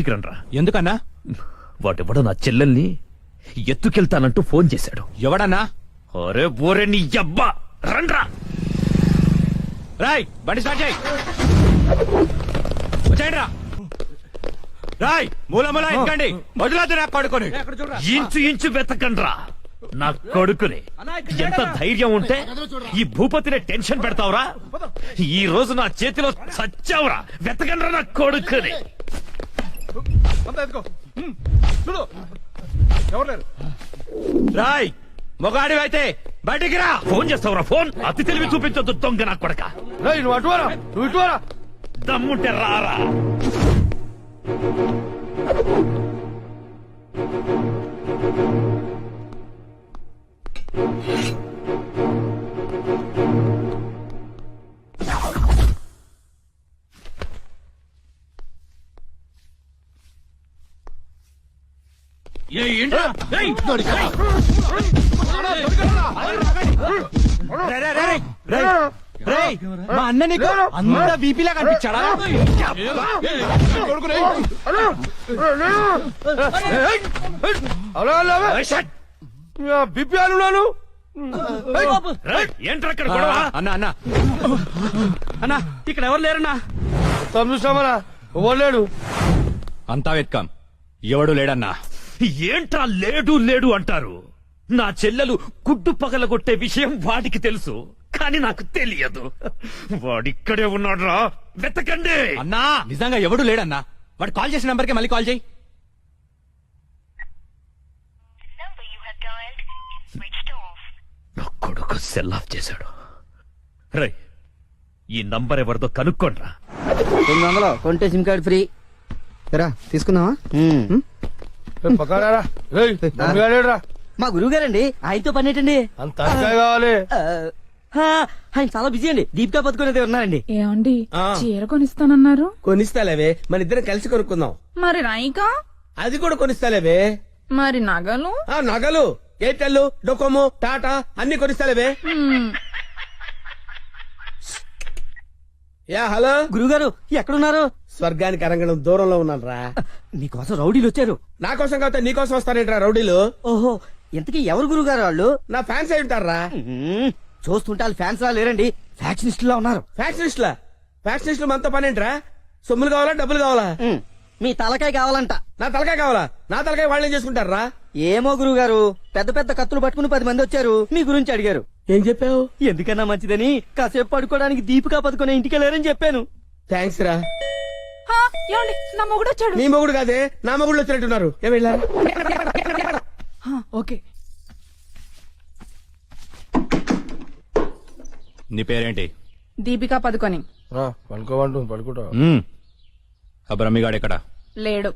ఇంటికి రండ్రా. ఎందుకన్నా? వాడెవడో నా చెల్లెల్ని ఎత్తుకెళ్తానంటూ ఫోన్ చేశాడు. ఎవడన్నా? అరే బోరే నీ అబ్బా, రండ్రా. రాయ్ బండి స్టార్ట్ చేయి. వచ్చేయండిరా. రాయ్ మూల మూల ఎక్కండి. వదిలేదు నా కొడుకుని. ఇంచు ఇంచు వెతకండ్రా నా కొడుకుని. ఎంత ధైర్యం ఉంటే ఈ భూపతిని టెన్షన్ పెడతావురా? ఈ రోజు నా చేతిలో చచ్చావురా. వెతకండ్రా నా కొడుకుని. రాయ్ మొగాడి అయితే బయటికి రా. ఫోన్ చేస్తావురా? ఫోన్ అతి తెలివి చూపించొద్దు దొంగ నా కొడక. నువ్వు అటువారా, నువ్వు ఇటువారా. దమ్ముంటే రారా. మా అన్న నీకు అంత బీపీలా కనిపించాడా? బిపి అనున్నాను. ఏంట్రా అక్కడ గొడవ? అన్న అన్న అన్న ఇక్కడ ఎవరు లేరన్నా? చూసామరా, ఇవ్వలేడు. అంతా వెత్కాం, ఎవడు లేడన్నా. ఏంట్రా లేడు లేడు అంటారు? నా చెల్లెలు గుడ్డు పగలగొట్టే విషయం వాడికి తెలుసు, కానీ నాకు తెలియదు. వాడిక్కడే ఉన్నాడ్రా, వెతకండి. అన్నా నిజంగా ఎవడు లేడన్నా. వాడు కాల్ చేసిన నంబర్కి మళ్ళీ కాల్ చేయి. నా కొడుకు సెల్ ఆఫ్ చేశాడు. రై ఈ నంబర్ ఎవరిదో కనుక్కోండ్రా. 900 కొంటే సిమ్ కార్డ్ ఫ్రీ. రా తీసుకుందామా? పక్కడారా. రా, మా గురువు గారండి, ఆయనతో పని ఏంటండి? అంత కావాలి. ఆయన చాలా బిజీ అండి. దీపికా పదుకునేది ఉన్నారండి. ఏమండి చీర కొనిస్తానన్నారు? కొనిస్తాలేవే, మన ఇద్దరం కలిసి కొనుక్కుందాం. మరి రాయికా? అది కూడా కొనిస్తాలేవే. మరి నగలు? ఆ నగలు ఎయిర్టెల్, డొకోమో, టాటా అన్ని కొనిస్తాలేవే. యా హలో గురుగారు ఎక్కడున్నారు? స్వర్గానికి అరంగడం దూరంలో ఉన్నాను రా. మీకోసం రౌడీలు వచ్చారు. నా కోసం కాకపోతే నీ కోసం వస్తారేంట్రా రౌడీలు? ఓహో, ఇంతకీ ఎవరు గురుగారు వాళ్ళు? నా ఫ్యాన్స్ అయి ఉంటారా? చూస్తుంటే వాళ్ళు ఫ్యాన్స్ లా లేరండి, ఫ్యాక్షనిస్ట్ లా ఉన్నారు. ఫ్యాక్షనిస్టులా? ఫ్యాక్షనిస్టులు మనతో పని ఏంట్రా? సొమ్ములు కావాలా, డబ్బులు కావాలా? మీ తలకాయ కావాలంట. నా తలకాయ కావాలా? నా తలకాయ వాళ్ళు ఏం చేసుకుంటారా? ఏమో గురుగారు, పెద్ద పెద్ద కత్తులు పట్టుకుని 10 మంది వచ్చారు, మీ గురించి అడిగారు. ఏం చెప్పావు? ఎందుకన్నా మంచిదని కాసేపు పడుకోవడానికి దీపికా పదుకునే ఇంటికి వెళ్ళారని చెప్పాను. థ్యాంక్స్ రా. హా, ఏమండి నా మొగుడు వచ్చాడు. నీ మొగుడు కాదే, నా మొగుడు వచ్చినట్టున్నారు. ఏం వెళ్ళారు? ఓకే. నీ పేరేంటి? దీపికా పదుకొని. పడుకోమంటుంది, పడుకుంటా. ఆ బ్రహ్మిగాడు ఎక్కడ? లేడు.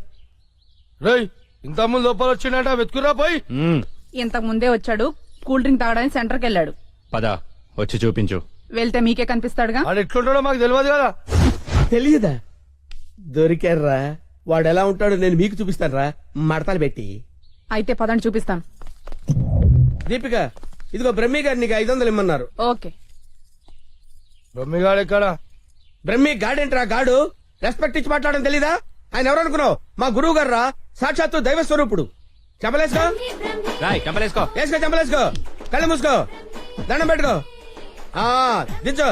రేయ్ ఇంత ముందు లోపల వచ్చిండట, వెతుకురా పోయి. ఇంతకు ముందే వచ్చాడు, కూల్ డ్రింక్ తాగడానికి సెంటర్కి వెళ్ళాడు. పద వచ్చి చూపించు. వెళ్తే మీకే కనిపిస్తాడుగా. వాడు ఎట్లుంటాడో మాకు తెలియదు కదా. తెలియదా? దొరికారా? వాడు ఎలా ఉంటాడో నేను మీకు చూపిస్తాను రా, మడతలు పెట్టి. అయితే పదండి చూపిస్తాను. దీపిక, ఇదిగో బ్రహ్మి గారు నీకు 500 ఇమ్మన్నారు. ఓకే. బొమ్మిగాడు ఎక్కడ? బ్రహ్మి గాడేంట్రా గాడు? రెస్పెక్ట్ ఇచ్చి మాట్లాడడం తెలీదా? ఆయన ఎవరు అనుకున్నావు? మా గురువు గారు రా, సాక్షాత్తు దైవ స్వరూపుడు. చెంపలేసుకో, రాయ్ కంపలేసుకో. వేసుకో, చెంపలేసుకో, కళ్ళు మూసుకో, దండం పెట్టుకో. ఆ దించో.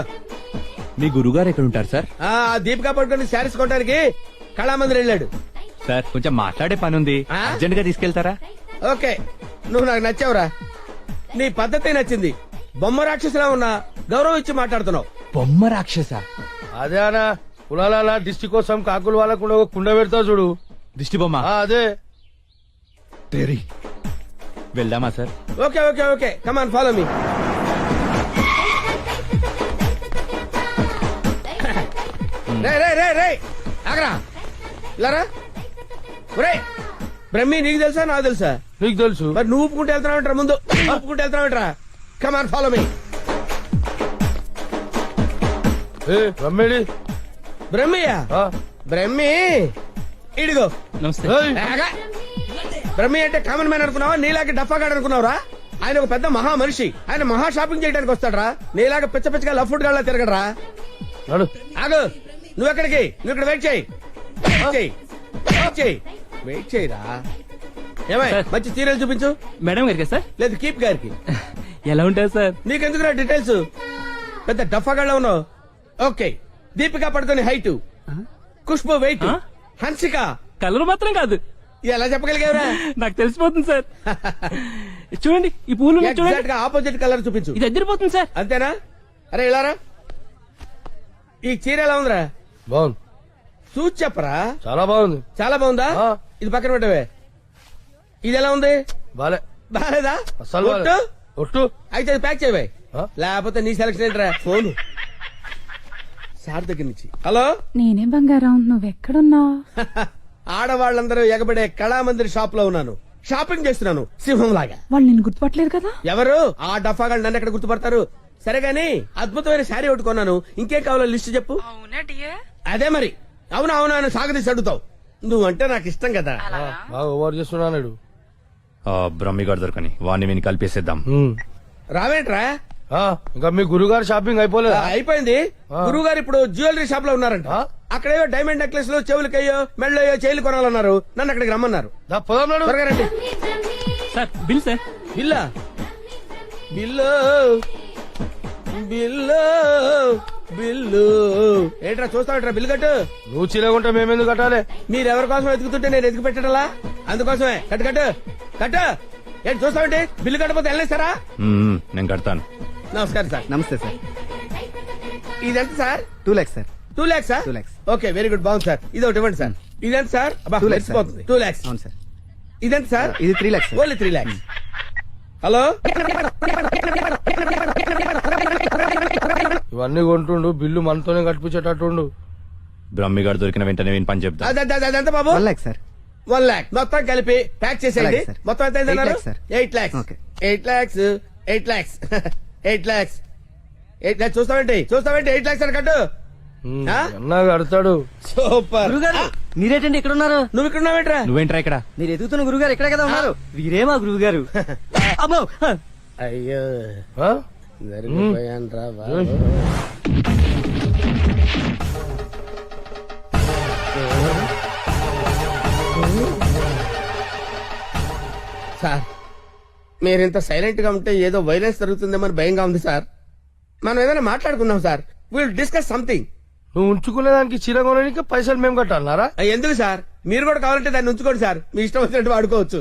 మీ గురుగారు ఎక్కడ ఉంటారు సార్? ఆ దీపిక పట్టుకుని శారీస్ కొనడానికి కళామందిర్ వెళ్ళాడు. సార్ కొంచెం మాట్లాడే పని ఉంది, ఆ? అర్జెంట్ గా తీసుకెళ్తారా? ఓకే, నువ్వు నాకు నచ్చావురా. నీ పద్ధతి నచ్చింది. బొమ్మ రాక్షసులా ఉన్నా గౌరవం ఇచ్చి మాట్లాడుతున్నావు. బొమ్మ రాక్షస? అదే అనా కులాల డిస్టిక్ కోసం కాకులు వాళ్ళకుండా ఒక కుండ పెడతావు చూడు, దిష్టి బొమ్మ. అదే. వెళ్దామా sir? Okay okay okay, come on follow me. రే రే రే రే ఆగరా, ఇలారా. రే బ్రహ్మి, నీకు తెలుసా నాకు తెలుసా? నీకు తెలుసు. మరి నువ్వు ఊపుకుంటూ వెళ్తున్నావంటరా, ముందు ఊపుకుంటూ వెళ్తున్నావంటరా. కమాన్ ఫాలో మీ. రమ్మేడి బ్రహ్మియా? బ్రహ్మి ఇడిగో. నమస్తే. ఆగా. బ్రహ్మి అంటే కామన్ మ్యాన్ అనుకున్నావా? నీలాగే డఫాగాడు అనుకున్నావురా? ఆయన ఒక పెద్ద మహా మనిషి. ఆయన మహా షాపింగ్ చేయడానికి వస్తాడరా. నీలాగా పిచ్చ పిచ్చగా లవ్ ఫుడ్ గా తిరగడరా. నడు. ఆగు, నువ్వెక్కడికి? నువ్వు ఇక్కడ వెయిట్ చేయి. వెయిట్ చేయరా ఏమై మంచి సీరియల్ చూపించు మేడం గారికి సార్ లేదు కీప్ గారికి ఎలా ఉంటారు సార్ నీకెందుకురా డీటెయిల్స్ పెద్ద డఫాగాళ్ళ ఉన్నావు ఓకే దీపిక పడుకొని హైట్ ఖుష్బు వెయిట్ ఆ? హన్సిక కలర్ మాత్రం కాదు ఎలా చెప్పగలిగావురా నాకు తెలిసిపోతుంది సార్ చూడండి ఈ పూలు ఉన్నాయి చూడండి ఎగ్జాక్ట్ గా ఆపోజిట్ కలర్ చూపించు ఇది ఎదిరిపోతుంది సార్ అంతేనా అరే ఇలారా ఈ చీర ఎలా ఉందిరా బాగుంది, చూసి చెప్పరా చాలా బాగుంది. చాలా బాగుందా ఆ. ఇది పక్కన పెట్టవే ఇది ఎలా ఉంది బాలే, బాలేదా అసలు బాలే. ఒట్టు? ఒట్టు. అయితే అది ప్యాక్ చేయవే ఆ? లేకపోతే నీ సెలక్షన్ ఏంట్రా ఫోన్ సార్ దగ్గర నుంచి హలో నేనే బంగారం నువ్వెక్కడున్నావు? ఆడవాళ్ళందరూ ఎగబడే కళామందిర్ షాప్ లో ఉన్నాను షాపింగ్ చేస్తున్నాను సింహం లాగా వాళ్ళు నిన్ను గుర్తుపట్టలేదు కదా? ఎవరు ఆ డఫాగా నన్ను ఎక్కడ గుర్తుపడతారు సరే గాని అద్భుతమైన శారీ ఒకటి కొన్నాను ఇంకేం కావాలో లిస్ట్ చెప్పు అదే మరి అవును అవును అని సాగదీసి అడుగుతావు నువ్వంటే నాకు ఇష్టం కదా బాగా ఓవర్ చేస్తున్నాడు. బ్రహ్మిగాడు దొరకని వాడిని విని కలిపేసేద్దాం. రావేంట్రా ఇంకా మీ గురుగారు షాపింగ్ అయిపోలేదా? అయిపోయింది ఆ. గురువు గారు ఇప్పుడు జ్యువెలరీ షాప్ లో ఉన్నారంట ఆ? అక్కడేవో డైమండ్ నెక్లెస్ లో చెవులకయ్యో మెళ్ళయ్యో చైలు కొనాలన్నారు నన్ను అక్కడికి రమ్మన్నారు దా, పోదాం నాడు. త్వరగా రండి సార్ బిల్ సార్ బిల్లా బిల్లు బిల్లు బిల్లు ఏంట్రా చూస్తావుట్రా బిల్లు కట్టు నువ్వు చీలకుంటే మేమెందుకు కట్టాలి? మీరెవరి కోసం వెతుకుతుంటే నేను ఎతికి పెట్టడలా అందుకోసమే కట్టు కట్టు కట్టు ఏంటి చూస్తామంటే బిల్లు కట్టపోతే వెళ్ళేస్తారా నేను కడతాను. నమస్కారం సార్ నమస్తే సార్. ఇదెంత sir 2 lakhs sir. 2 lakhs sir 2 lakhs. Okay very good బాగుంది సార్ ఇది ఒకటి ఇవ్వండి సార్ ఇదెంత సార్ 2 lakhs సార్. 2 lakhs అవును సార్. ఇదెంత సార్ ఇది 3 lakhs sir. Only 3 lakhs hello ఇవన్నీ కొంటుండు, బిల్లు మనతోనే కట్టించేటట్టుండు. బ్రహ్మిగాడు దొరికిన వెంటనే విని పని చెప్తా. అదెంత బాబు 1 lakh సార్. 1 lakh మొత్తం కలిపి ప్యాక్ చేసేయండి అలాగే సార్. మొత్తం ఎంత అయిందన్నారు 8 lakhs sir. 8 lakhs okay. 8 lakhs 8 lakhs 8 lakhs 8 lakhs చూస్తావేంటి 8 lakhs అని కట్టు ఆ? అన్నా కడతాడు. సూపర్ గురుగారు మీరేటండి ఇక్కడ ఉన్నారు? నువ్వు ఇక్కడ ఉన్నావేంట్రా నువ్వేంట్రా ఇక్కడ? మీరు ఎదుగుతున్న గురుగారు ఇక్కడే కదా ఉన్నారు. వీరే మా గురువు గారు. అమ్మో అయ్యో ఆ? జరిగిపోయాను రా బాబు. సార్ మీరింత సైలెంట్ గా ఉంటే ఏదో వైలెన్స్ జరుగుతుందేమని భయంగా ఉంది సార్ మనం ఏదైనా మాట్లాడుకుందాం సార్ విల్ డిస్కస్ సంథింగ్ నువ్వు ఉంచుకునే దానికి చీర కొనడానికి పైసలు మేము కట్టాలన్నారా? ఎందుకు సార్ మీరు కూడా కావాలంటే దాన్ని ఉంచుకోండి సార్ మీ ఇష్టం వచ్చినట్టు వాడుకోవచ్చు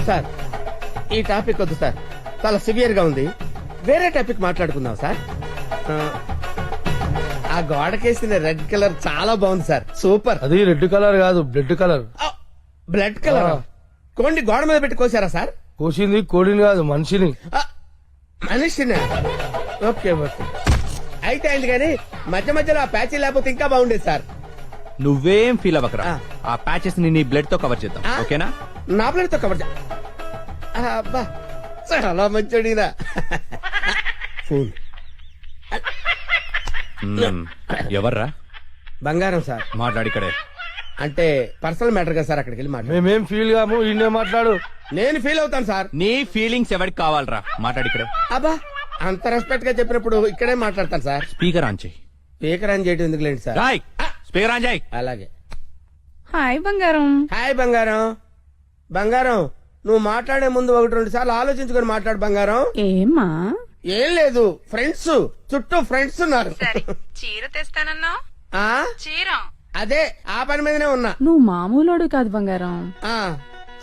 సార్ ఈ టాపిక్ వద్దు సార్ చాలా సివియర్ గా ఉంది వేరే టాపిక్ మాట్లాడుకుందాం సార్ ఆ, ఆ గోడకేసిన రెడ్ కలర్ చాలా బాగుంది సార్ సూపర్ అది రెడ్ కలర్ కాదు, బ్లడ్ కలర్. బ్లడ్ కలర్ ఆ. కోండి గోడ మీద పెట్టి కోసారా సార్ కోసింది కోడిని కాదు, మనిషిని. ఆ, మనిషినా ఓకే ఓకే అయితే అయింది కానీ మధ్య మధ్యలో ఆ ప్యాచీ లేకపోతే ఇంకా బాగుండేది సార్ నువ్వేం ఫీల్ అవ్వకరా. ఆ. ఆ ప్యాచెస్ ని నీ బ్లడ్ తో కవర్ చేద్దాం. ఆ? ఓకేనా? నా ప్లేట్ తో కవర్ అబ్బా చాలా మంచోడినా ఫోన్ ఎవర్రా బంగారం సార్ మాట్లాడిక్కడే? అంటే పర్సనల్ మ్యాటర్ కదా సార్ అక్కడికి వెళ్ళి మాట్లాడు మేమేం ఫీల్ కాము, ఈయనే మాట్లాడు. నేను ఫీల్ అవుతాను సార్ నీ ఫీలింగ్స్ ఎవరికి కావాలరా? మాట్లాడిక్కడే. అబ్బా అంత రెస్పెక్ట్ గా చెప్పినప్పుడు ఇక్కడే మాట్లాడతాను సార్ స్పీకర్ ఆన్ చేయి. స్పీకర్ అని చేయడం ఎందుకు లేండి సార్ రాయ్ స్పీకర్ ఆన్ చేయి. అలాగే హాయ్ బంగారం. హాయ్ బంగారం బంగారం నువ్వు మాట్లాడే ముందు 1-2 సార్లు ఆలోచించుకొని మాట్లాడు బంగారం ఏమ్మా? ఏం లేదు ఫ్రెండ్స్ చుట్టూ ఫ్రెండ్స్ ఉన్నారు చీర తెస్తానన్నా? ఆ చీర అదే ఆ పని మీదనే ఉన్నా నువ్వు మామూలోడు కాదు బంగారం. ఆ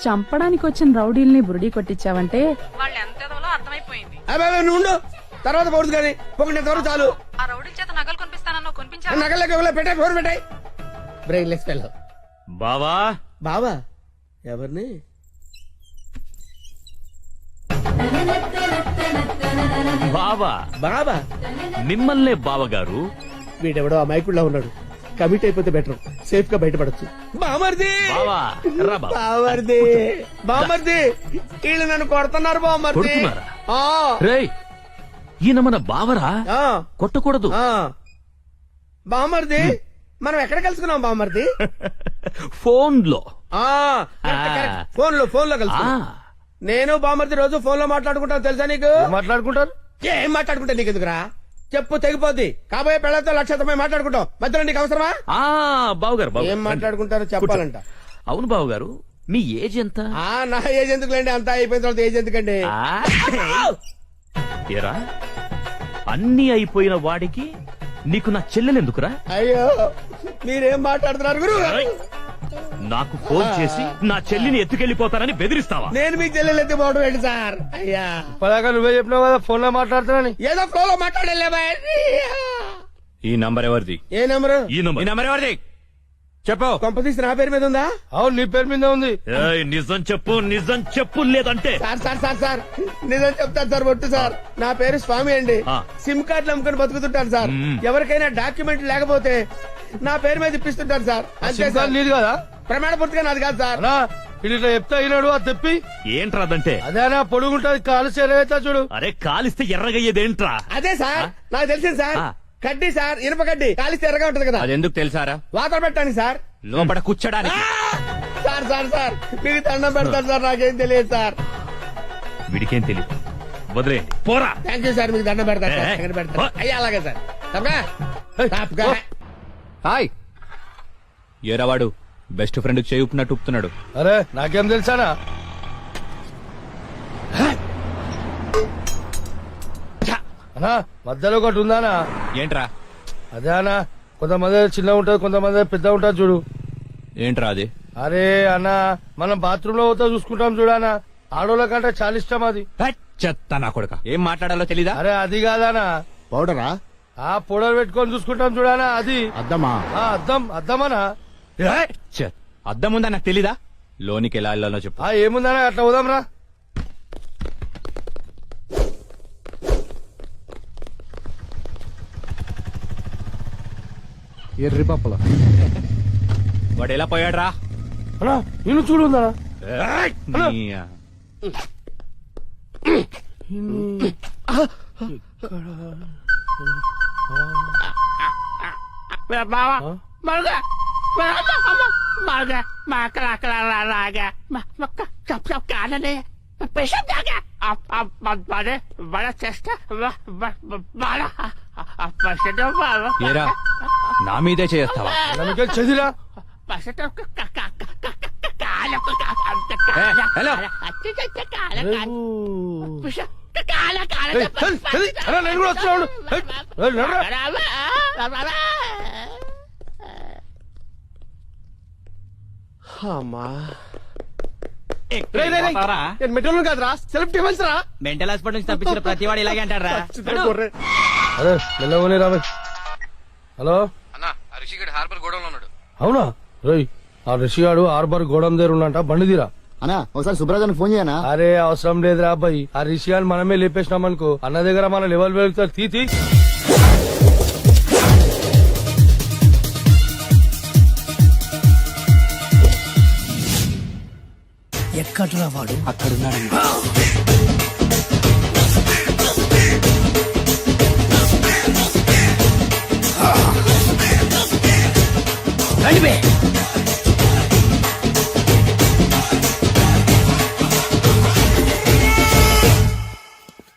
చంపడానికి వచ్చిన రౌడీల్ని బురుడి కొట్టించావంటే వాళ్ళు ఎంత అర్థమైపోయింది. అబ్బాయి నువ్వు ఉండు. తర్వాత పోదు కానీ పొగినంత వరకు చాలు ఆ రౌడీల చేత నగలు కొనిపిస్తానన్నా కొనిపించావా? నగలకి పెట్టాయి ఫోన్ పెట్టాయి బ్రెయిన్లెస్ ఫెలో బావా బావా ఎవరిని బావా బాబా మిమ్మల్నే బావగారు. వీడెవడో అమాయకుడిలా ఉన్నాడు కమిట్ అయిపోతే బెటర్ సేఫ్ గా బయటపడచ్చు బామర్ది బావా రా బావా. బామర్ది బామర్ది వీళ్ళు నన్ను కొడుతున్నారు బామర్ది కొడుతున్నారా? ఆ, రేయ్ ఈయన మన బావరా, ఆ, కొట్టకూడదు. ఆ. బామర్ది మనం ఎక్కడ కలుసుకున్నాం బామర్ది ఫోన్ లో. ఆ, కరెక్ట్, కరెక్ట్. ఫోన్ లో కలుసు నేను బామర్ది రోజు ఫోన్ లో మాట్లాడుకుంటాను తెలుసా నీకు ఏం మాట్లాడుకుంటారు? ఏం మాట్లాడుకుంటా నీకు ఎందుకురా చెప్పు తెగిపోద్ది. కాబోయే పెళ్లతో లక్షతమై మాట్లాడుకుంటాం. మధ్యలో నీకు అవసరమా? బావుగారు ఏం మాట్లాడుకుంటారో చెప్పాలంట. అవును బావుగారు, మీ ఏజ్ ఎంత? నా ఏజ్ ఎందుకులేండి, అంతా అయిపోయిన తర్వాత ఏజ్ ఎందుకండి? ఏరా, అన్ని అయిపోయిన వాడికి నీకు నా చెల్లెలెందుకురా? అయ్యో మీరేం మాట్లాడుతున్నారు గురు? నాకు ఫోన్ చేసి నా చెల్లిని ఎత్తుకెళ్లిపోతానని బెదిరిస్తావా? నేను మీకు చెల్లెలు ఎత్తిపోవడం ఏంటి సార్? అయ్యా పదాక నువ్వే చెప్పినావు కదా ఫోన్ లో మాట్లాడుతున్నాని. ఏదో ఫ్లోలో మాట్లాడలే. ఈ నంబర్ ఎవరిది? ఏ నెంబరు? ఈ ఈ నంబర్. నంబర్ ఎవరిది చెప్పు. కొంపతీసి నా పేరు మీద ఉందా? అవును నీ పేరు మీద ఉంది. ఏయ్, నిజం చెప్పు లేదంటే సార్ సార్ సార్ సార్ నిజం చెప్తాను సార్. ఒట్టు సార్, నా పేరు స్వామి అండి. ఆ. సిమ్ కార్డులు అమ్ముకుని బతుకుతుంటాను సార్. మ్మ్. ఎవరికైనా డాక్యుమెంట్ లేకపోతే నా పేరు మీద ఇప్పిస్తుంటాను సార్. అంతే సిమ్ సార్. కార్డు నీది కదా ప్రమాణ పూర్తిగా నాది కాదు సార్. అన్నా ఇది ఇట్లా చెప్తా అయినాడు అది తెప్పి. ఏంట్రా అదంటే? అదేనా పొడుగుంటది కాలు చేరవేస్తా చూడు. అరే, కాలిస్తే ఎర్రగయ్యేదేంట్రా? అదే సార్ నాకు తెలిసింది సార్. ఆ. కడ్డీ సార్, ఇనుప కడ్డీ కాలిస్తే ఎర్రగా ఉంటది కదా, అది ఎందుకు తెలుసారా? వాతలు పెట్టడానికి సార్. లోపల కూర్చోడానికి. సార్ సార్ సార్ మీకు దండం పెడతాను సార్, నాకేం తెలియదు సార్. వీడికేం తెలియదు, వదిలేయండి. పోరా. థ్యాంక్ యూ సార్, మీకు దండం పెడతాను సార్. ఏ, ఏ. దండం పెడతాను. అయ్యా అలాగే సార్. తప్పగా? తప్పగా. హాయ్ ఏరావాడు బెస్ట్ ఫ్రెండ్ చేయుపునట్టు ఉప్పుతున్నాడు. అరే నాకేం తెలుసానా? అన్నా మధ్యలో ఒకటి ఉందానా? ఏంట్రా? అదే అన్నా, కొంతమంది చిన్న ఉంటది, కొంతమంది పెద్ద ఉంటది చూడు. ఏంట్రా అది? అరే అన్న, మనం బాత్రూమ్ లో పోతా చూసుకుంటాం చూడనా, ఆడోళ్ళ కంటే చాలా ఇష్టం అది. హట్, చెత్త నా కొడుక. ఏం మాట్లాడాలో తెలీదా? అరే అది కాదానా, పౌడరా ఆ పొడలు పెట్టుకొని చూసుకుంటాం చూడనా అది. అద్దమా అద్దమనా? చెత్, అద్దం ఉందా నాకు తెలీదా? లోనికి ఎలా వెళ్ళాలో చెప్పు. ఏముందనా, అట్లా పోదాం రా. ఎర్రి పప్పల వాడు ఎలా పోయాడ్రా? అన్నా నేను చూడుందా? నీ- ఏరా, నా మీదే చేస్తావా? నమ్మకం చదిరా. హలో, నేను కూడా వస్తున్నాడు. అమ్మా నేను మెట్రోలు కాదురా, సెల్ఫ్ డిఫెన్స్ రా. మెంటల్ హాస్పిటల్ నుంచి తప్పించిన ప్రతి వాడు ఇలాగే అంటారా? అరే మెల్లవని రాబోయ్. హలో అవునా? రోయ్ ఆ రిషిగాడు హార్బర్ గోడం దగ్గర ఉన్నంట, బండి తీరా. అన్నా ఒకసారి సుబ్రాజానికి ఫోన్ చేయనా? అరే అవసరం లేదురా అబ్బాయి, ఆ రిషిగాని మనమే లేపేసినాం అనుకో, అన్న దగ్గర మన లెవెల్ వెళ్తారు. తీ ఎక్కడ్రా వాడు? అక్కడున్నాడు.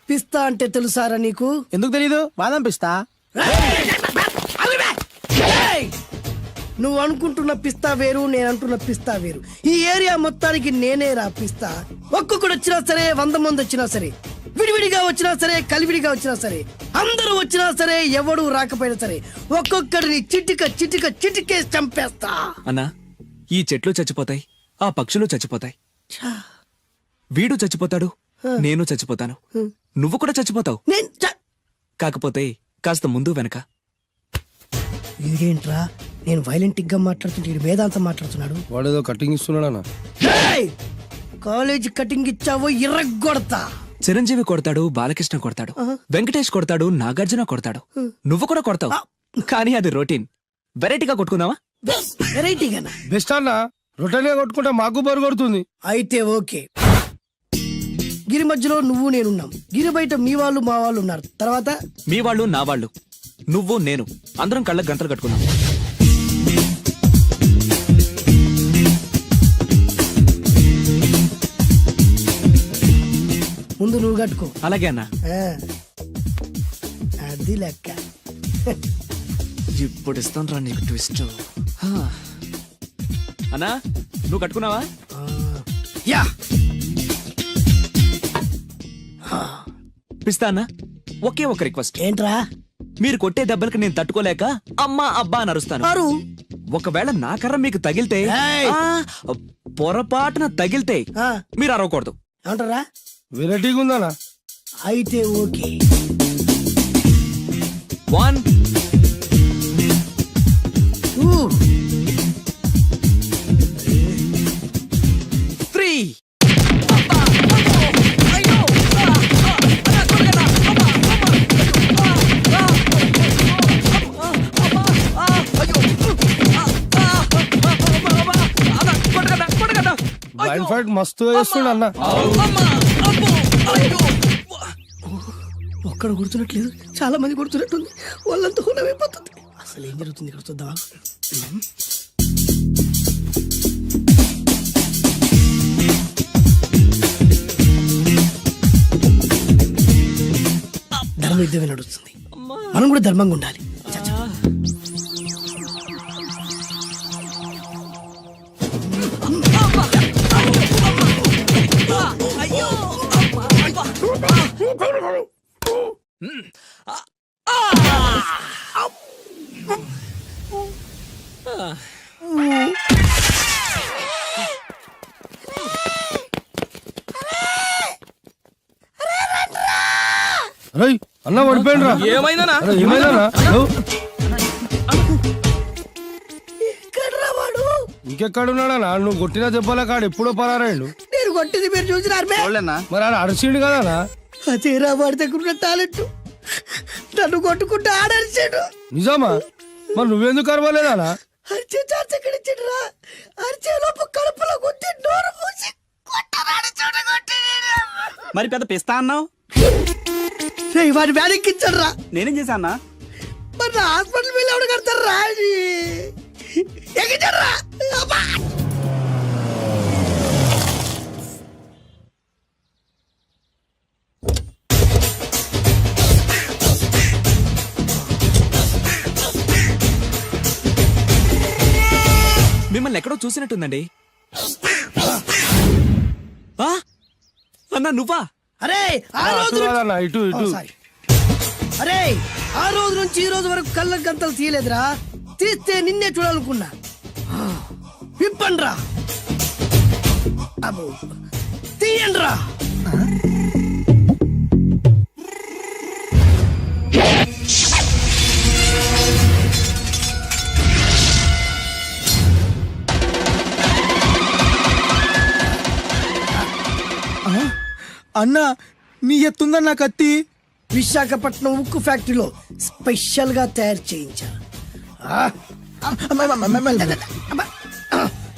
పిస్తా అంటే తెలుసారా నీకు? ఎందుకు తెలీదు? బాదం పిస్తా. నువ్వు అనుకుంటున్న పిస్తా వేరు, నేను అంటున్న పిస్తా వేరు. ఈ ఏరియా మొత్తానికి నేనే రా పిస్తా. ఒక్కొక్కడు వచ్చినా సరే, 100 మంది వచ్చినా సరే, విడివిడిగా వచ్చినా సరే, కలివిడిగా వచ్చినా సరే, అందరూ వచ్చినా సరే, ఎవడు రాకపోయినా సరే, ఒక్కొక్కడిని చిటికేసి చంపేస్తా. అన్నా, ఈ చెట్లు చచ్చిపోతాయి, ఆ పక్షులు చచ్చిపోతాయి, వీడు చచ్చిపోతాడు, నేను చచ్చిపోతాను, నువ్వు కూడా చచ్చిపోతావు. కాకపోతే కాస్త ముందు వెనక. ఇదేంట్రా, నేను వైలెంట్ గా మాట్లాడుతుంటే ఈడు వేదాంతం మాట్లాడుతున్నాడు. వాడేదో కటింగ్ ఇస్తున్నాడా? కాలేజ్ కటింగ్ ఇచ్చావో ఇర్రగొడతా. చిరంజీవి కొడతాడు, బాలకృష్ణ కొడతాడు, వెంకటేష్ కొడతాడు, నాగార్జున కొడతాడు, నువ్వు కూడా కొడతావు. కానీ అది రొటీన్. వెరైటీగా కొట్టుకుందామా? వెరైటీగానా? బెస్ట్ అన్న, రొటనే కొట్టుకుంటే మాకు బరు కొడుతుంది. అయితే ఓకే. గిరి మధ్యలో నువ్వు నేనున్నాం, గిరి బయట మీ వాళ్ళు మా వాళ్ళు ఉన్నారు. తర్వాత మీ వాళ్ళు నా వాళ్ళు, నువ్వు నేను, అందరం కళ్ళకు గంటలు కట్టుకున్నాం. ముందు నువ్వు కట్టుకో. అలాగే అన్నా. అది అది లెక్క. ఇప్పుడు ఇస్తాను రా నీకు ట్విస్ట్. అన్నా నువ్వు కట్టుకున్నావా? యా పిస్తా అన్నా, ఒకే ఒక రిక్వెస్ట్. ఏంట్రా? మీరు కొట్టే దెబ్బలకి నేను తట్టుకోలేక అమ్మా అబ్బా అని అరుస్తాను. మారు ఒకవేళ నా కర్ర మీకు తగిలితే, ఏయ్! పొరపాటున తగిలితే ఆ, మీరు అరవకూడదు. ఏమంటారా? వెరైటీగా ఉందనా? అయితే ఓకే. 1 ఊ, 3. బ్లైండ్ ఫైట్ మస్తు వేస్తుండ అన్న. ఒక్కడ గుర్తున్నట్లేదు, చాలా మంది గుర్తున్నట్టుంది. వాళ్ళంతా హునమైపోతుంది. అసలు ఏం జరుగుతుంది ఇక్కడ చూద్దాం. ధర్మ యుద్ధమే నడుస్తుంది. మనం కూడా ధర్మంగా ఉండాలి. చ, చ. రై అన్న పడిపోయిండు రా. ఏమైందనా? అరే, ఏమైందన్నా? ఎక్కడ్రా వాడు? ఇంకెక్కడున్నాడనా? నువ్వు కొట్టిన దెబ్బల కాడు ఎప్పుడో పరారాయండు. నేను కొట్టింది మీరు చూసినారు. మరి ఆడ అరిచిండు కదా? అదేరా వాడి దగ్గర ఉన్న టాలెంట్. నన్ను కొట్టుకుంటూ ఆడరిచాడు. నిజమా? మరి నువ్వెందుకు అరవలేదానా? అరిచే ఛాన్స్ ఎక్కడ ఇచ్చాడురా? అరిచే లోపు కడుపులో గుద్ది నోరు మూసి కొట్టరాడు చూడగొట్టి. మరి పెద్ద పిస్తా అన్నావు, వాడి వ్యాధికి ఇచ్చాడు రా. నేనేం చేశా అన్నా? మరి నా హాస్పిటల్ బిల్ ఎవడు కడతారు రా? ఎగిచాడు రా. మిమ్మల్ని ఎక్కడో చూసినట్టుందండి. ఆ? అన్నా నువ్వా? అరే ఆ రోజు కాదన్నా, ఇటు ఇటు. అరే ఆ రోజు నుంచి ఈ రోజు వరకు కళ్ళ గంతలు తీయలేదురా. తీస్తే నిన్నే చూడాలనుకున్నా. విప్పండ్రా. అబ్బో తీయండ్రా. అన్నా నీ ఎత్తుందన్నా కత్తి. విశాఖపట్నం ఉక్కు ఫ్యాక్టరీలో స్పెషల్ గా తయారు చేయించా.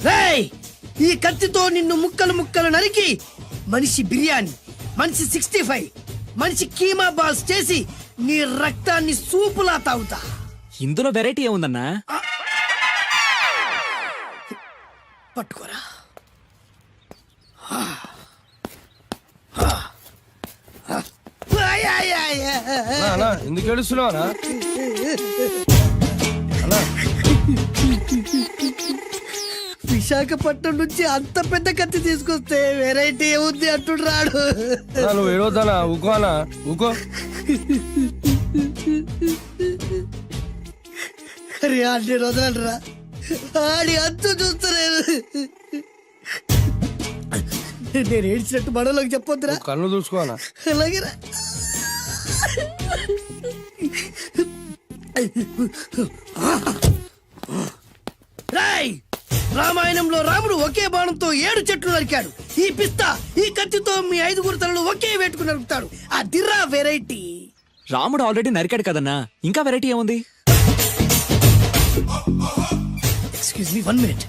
రేయ్, ఈ కత్తితో నిన్ను ముక్కలు ముక్కలు నరికి మనిషి బిర్యానీ, మనిషి 65, మనిషి కీమా బాల్స్ చేసి నీ రక్తాన్ని సూపులా తాగుతా. ఇందులో వెరైటీ ఏముందన్నా? పట్టుకోరా. అన్నా, ఎందుకు ఏడుస్తున్నావా? విశాఖపట్నం నుంచి అంత పెద్ద కత్తి తీసుకొస్తే వెరైటీ ఏముంది అంటుడు రాడు. నువ్వు ఏడవద్దానా? ఊకో అన్నా, ఊకో. అరే అన్ని రోజులంటరా ఆడి అంతు చూస్తలేదు. నేను ఏడ్చినట్టు మనలోకి చెప్పొద్దురా. కళ్ళు చూసుకోనా? అలాగేరా. రాయ్, రామాయణంలో రాముడు ఒకే బాణంతో 7 చెట్లు నరికాడు. ఈ పిస్తా ఈ కత్తితో మీ 5 తలలు ఒకే వేటుకు నరుకుతాడు. అదిరా వెరైటీ. రాముడు ఆల్రెడీ నరికాడు కదన్నా, ఇంకా వెరైటీ ఏముంది? Excuse me 1 minute.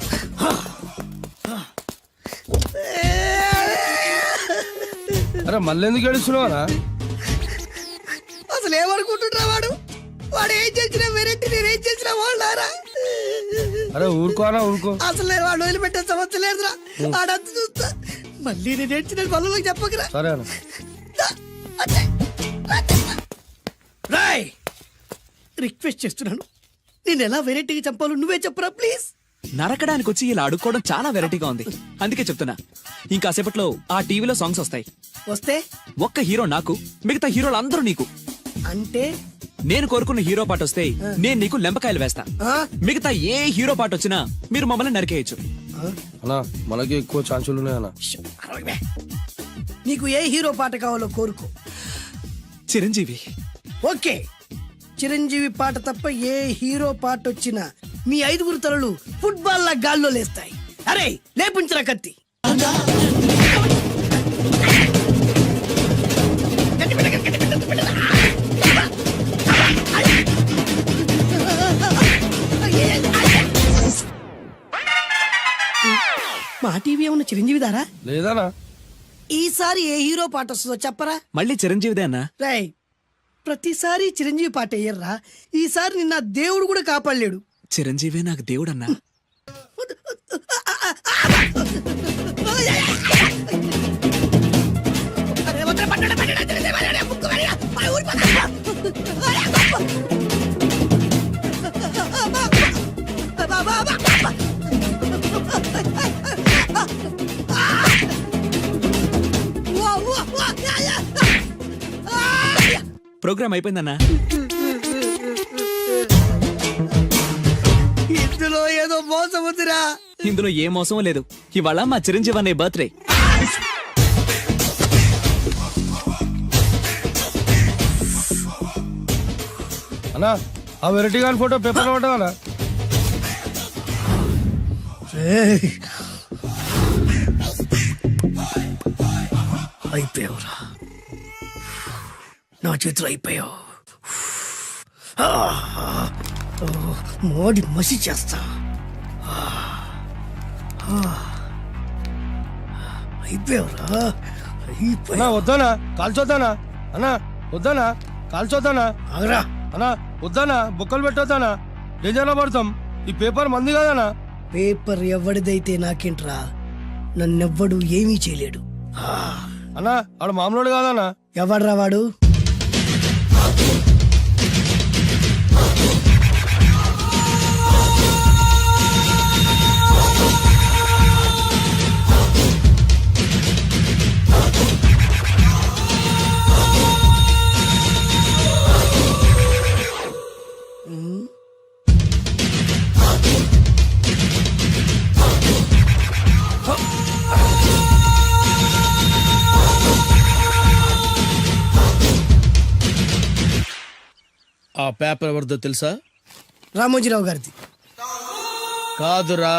అరే మళ్ళీ ఎందుకు ఏడుస్తున్నావా? అసలు ఏమనుకుంటున్నా వాడు? వాడు ఏం చేసినా వెరైటీ, నేనేం చేసినా వాళ్ళారా? అరే ఊరుకో అన్నా, ఊరుకో. అసలు వాడు వదిలిపెట్టే సమస్య లేదురా. ఆడంత చూస్తా. మళ్ళీ నేను ఏడ్చిన పనులకు చెప్పకరా. సరే అన్న. రాయ్, రిక్వెస్ట్ చేస్తున్నాను, నేను ఎలా వెరైటీగా చంపాలో నువ్వే చెప్పరా ప్లీజ్. నరకడానికి వచ్చి ఇలా అడుక్కోవడం చాలా వెరైటీగా ఉంది. అందుకే చెప్తున్నా, ఇంకాసేపట్లో ఆ టీవీలో సాంగ్స్ వస్తాయి. వస్తే ఒక్క హీరో నాకు, మిగతా హీరోలు అందరూ నీకు. అంటే నేను కోరుకున్న హీరో పాట వస్తే నేను నీకు లెంపకాయలు వేస్తా. ఆ? మిగతా ఏ హీరో పాట వచ్చినా మీరు మమ్మల్ని నరికేయచ్చు. అన్నా మనకి ఎక్కువ ఛాన్సులు ఉన్నాయన్నా. అరవై. నీకు ఏ హీరో పాట కావాలో కోరుకో. చిరంజీవి. ఓకే, చిరంజీవి పాట తప్ప ఏ హీరో పాట వచ్చినా మీ 5 తలలు ఫుట్బాల్ లా గాల్లో లేస్తాయి. అరే లేపించరా కత్తి. మా టీవీ ఏమన్నా చిరంజీవి దారా? లేదనా? ఈసారి ఏ హీరో పాట వస్తుందో చెప్పరా. మళ్ళీ చిరంజీవిదే అన్నా. రాయ్, ప్రతిసారి చిరంజీవి పాట వేయర్రా. ఈసారి నిన్న దేవుడు కూడా కాపాడలేడు. చిరంజీవే నాకు దేవుడన్నా. ప్రోగ్రామ్ అయిపోయిందన్నా. ఇందులో ఏదో మోసం ఉందిరా. ఇందులో ఏ మోసం లేదు. ఇవాళ మా చిరంజీవి అనే బర్త్డే. అన్నా ఆ వెరైటీ గాని ఫోటో పేపర్ లో పడ్డా. అయిపోయావురా, నా చేతిలో అయిపోయావు. మోడి మసి చేస్తా. అయిపోయావురా, అన్నా వద్దానా కాల్చొద్దానా? అన్నా వద్దానా కాల్చొద్దానా? ఆగరా. అన్నా వద్దానా బొక్కలు పెట్టొద్దానా? డేంజర్లో పడతాం. ఈ పేపర్ మంది కదనా? పేపర్ ఎవడిదైతే నాకేంట్రా, నన్నెవ్వడు ఏమీ చేయలేడు. అన్నా ఆడు మామూలు కాదనా? ఎవడ్రా వాడు? ఆ పేపర్ ఎవరిదో తెలుసా? రామోజీరావు గారిది. కాదురా,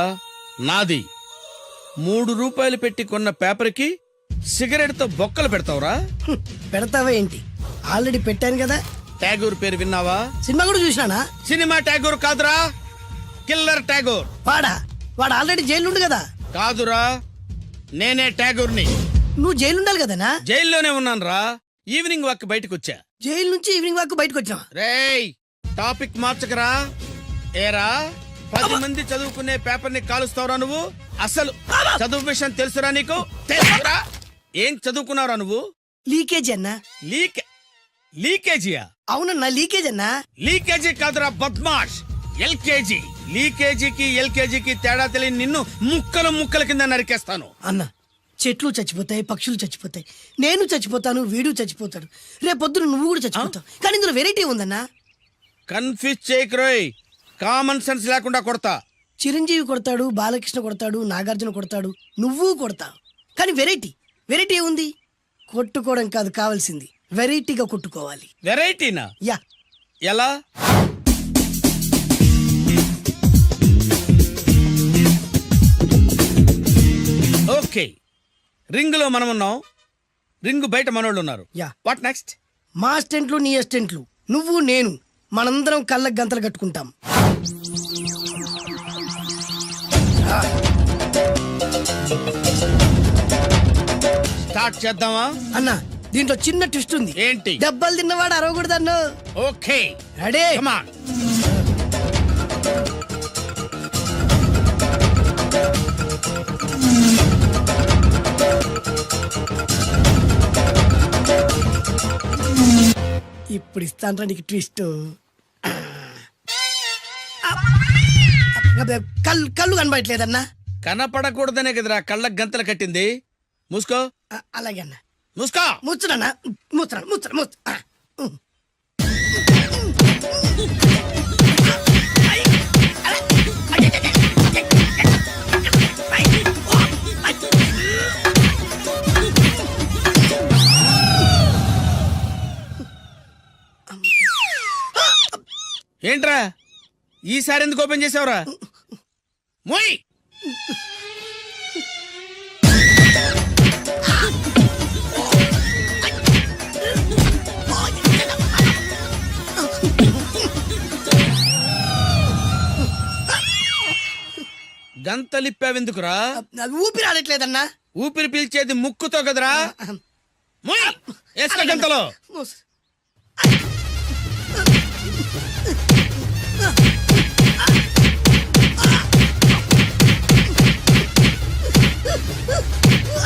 నాది. 3 రూపాయలు పెట్టి కొన్న పేపర్కి సిగరెట్ తో బొక్కలు పెడతావురా? పెడతావా ఏంటి? ఆల్రెడీ పెట్టాను కదా. ట్యాగూర్ పేరు విన్నావా? సినిమా కూడా చూసినానా? సినిమా ట్యాగూర్ కాదురా, కిల్లర్ ట్యాగూర్. వాడు ఆల్రెడీ జైలు ఉండు కదా. కాదురా, నేనే ట్యాగూర్ని. నువ్వు జైలు ఉండాలి కదనా? జైల్లోనే ఉన్నాను రా. ఈవినింగ్ వాక్ బయటకు వచ్చా. జైలు నుంచి ఈవినింగ్ వాక్ బయటకు వచ్చినావా? రేయ్, టాపిక్ మార్చకరా. ఏరా, 10 మంది చదువుకునే పేపర్ ని కాలుస్తావురా నువ్వు? అసలు చదువు విషయం తెలుసురా నీకు? తెలుసురా? ఏం చదువుకున్నావురా నువ్వు? లీకేజ్ అన్నా. లీకేజీయా? అవునన్నా, లీకేజ్ అన్నా. లీకేజీ కాదురా బద్మాష్, ఎల్కేజీ. లీకేజీకి ఎల్కేజీకి తేడా తెలియని నిన్ను ముక్కలు ముక్కల కింద నరికేస్తాను. అన్నా, చెట్లు చచ్చిపోతాయి, పక్షులు చచ్చిపోతాయి, నేను చచ్చిపోతాను, వీడు చచ్చిపోతాడు, రేపొద్దున నువ్వు కూడా చచ్చిపోతావు. కానీ ఇందులో వెరైటీ ఉందన్నా. కన్ఫ్యూజ్ చేయకురోయ్, కామన్ సెన్స్ లేకుండా కొడతా. చిరంజీవి కొడతాడు, బాలకృష్ణ కొడతాడు, నాగార్జున కొడతాడు, నువ్వు కొడతావు. కానీ వెరైటీ ఉంది. కొట్టుకోవడం కాదు కావాల్సింది, వెరైటీగా కొట్టుకోవాలి. వెరైటీనా? యా. ఎలా? ఓకే, రింగ్ లో మనం ఉన్నాం, రింగ్ బయట మనోళ్ళు ఉన్నారు. యా. What next? మా అసిస్టెంట్లు, నీ అసిస్టెంట్లు, నువ్వు నేను, మనందరం కళ్ళకు గంతలు కట్టుకుంటాం. స్టార్ట్ చేద్దామా? అన్నా, దీంట్లో చిన్న ట్విస్ట్ ఉంది. ఏంటి? దెబ్బలు తిన్నవాడు అరవకూడదన్ను. Okay, ready? Come on. ఇప్పుడు ఇస్తాను నీకు ట్విస్ట్. కళ్ళు కనబడట్లేదన్నా. కనపడకూడదనే కదరా కళ్ళకు గంతలు కట్టింది. మూసుకో. అలాగే అన్న. మూసుకో. ముచ్చునన్నా, ముచ్చున ముచ్చున ముచ్చు. ఏంట్రా ఈసారి ఎందుకు ఓపెన్ చేసావురా? మోయ్. గంతలిప్పావెందుకురా? ఊపిరి ఆడట్లేదన్నా. ఊపిరి పీల్చేది ముక్కుతో కదరా. మోయ్. వేసుకో గంతలో. మూసు.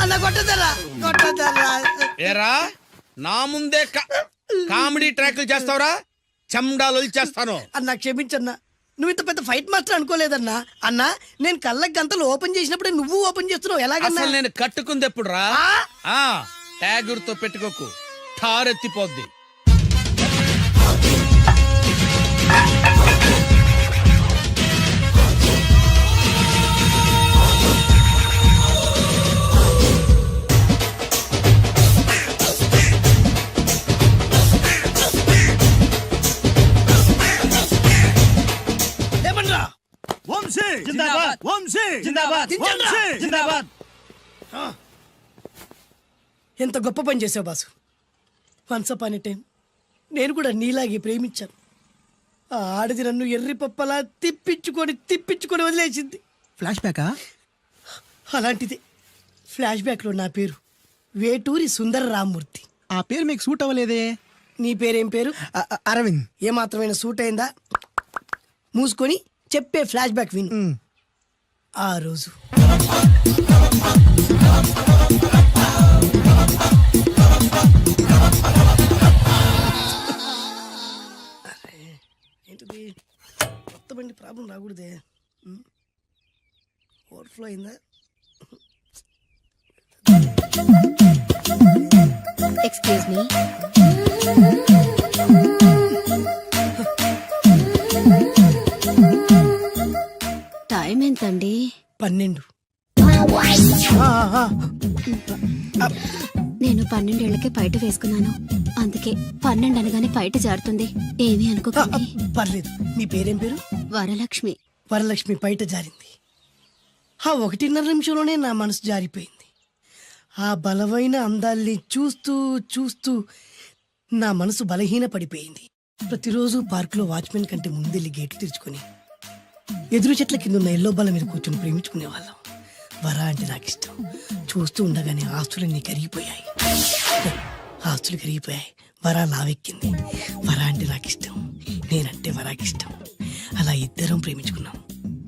అన్న కొట్టదరా, కొట్టదరా. ఏరా నా ముందే కామెడీ ట్రాక్లు చేస్తావురా? చెమ్డాలు చేస్తాను. అన్నా క్షమించన్నా, నువ్వు ఇంత పెద్ద ఫైట్ మాస్టర్ అనుకోలేదన్నా. అన్నా నేను కళ్ళకి గంతలు ఓపెన్ చేసినప్పుడే నువ్వు ఓపెన్ చేస్తున్నావు, ఎలాగన్నా? అసలు నేను కట్టుకుంది ఎప్పుడు రా? ట్యాగుర్తో పెట్టుకోకు, ఠారెత్తిపోద్ది. ఏమన్నా ఎంత గొప్ప పని చేసావు boss. Once upon a time నేను కూడా నీలాగే ప్రేమించాను. ఆ ఆడది నన్ను ఎర్రి పప్పలా తిప్పించుకొని వదిలేసింది. ఫ్లాష్ బ్యాకా? అలాంటిది ఫ్లాష్ బ్యాక్ లో నా పేరు వేటూరి సుందర రామ్మూర్తి. ఆ పేరు మీకు సూట్ అవ్వలేదే. నీ పేరేం పేరు? అరవింద్. ఏమాత్రమైన సూట్ అయిందా? మూసుకొని చెప్పే ఫ్లాష్ బ్యాక్ విను. ఆ రోజు ఏంటిది? కొత్త బండి ప్రాబ్లం రాకూడదే. ఓవర్ఫ్లో అయిందా? Excuse me. టైం ఎంతండి? 12. నేను 12 ఏళ్లకే పైట వేసుకున్నాను, అందుకే 12 అనగానే పైట జారుతుంది. ఏమీ అనుకోకండి. పర్లేదు. నీ పేరేం పేరు? వరలక్ష్మి. వరలక్ష్మి పైట జారింది. ఆ 1.5 నిమిషంలోనే నా మనసు జారిపోయింది. ఆ బలమైన అందాల్ని చూస్తూ చూస్తూ నా మనసు బలహీన పడిపోయింది. ప్రతిరోజు పార్కులో వాచ్మెన్ కంటే ముందెళ్ళి గేటు తెరుచుకొని ఎదురు చెట్ల కింద ఉన్న ఎల్లో బల్ల మీద కూర్చొని ప్రేమించుకునేవాళ్ళం. వర అంటే నాకు ఇష్టం. చూస్తూ ఉండగానే ఆస్తులన్నీ కరిగిపోయాయి. వర లావెక్కింది. వర అంటే నాకు ఇష్టం, నేనంటే వరాకి ఇష్టం. అలా ఇద్దరం ప్రేమించుకున్నాం.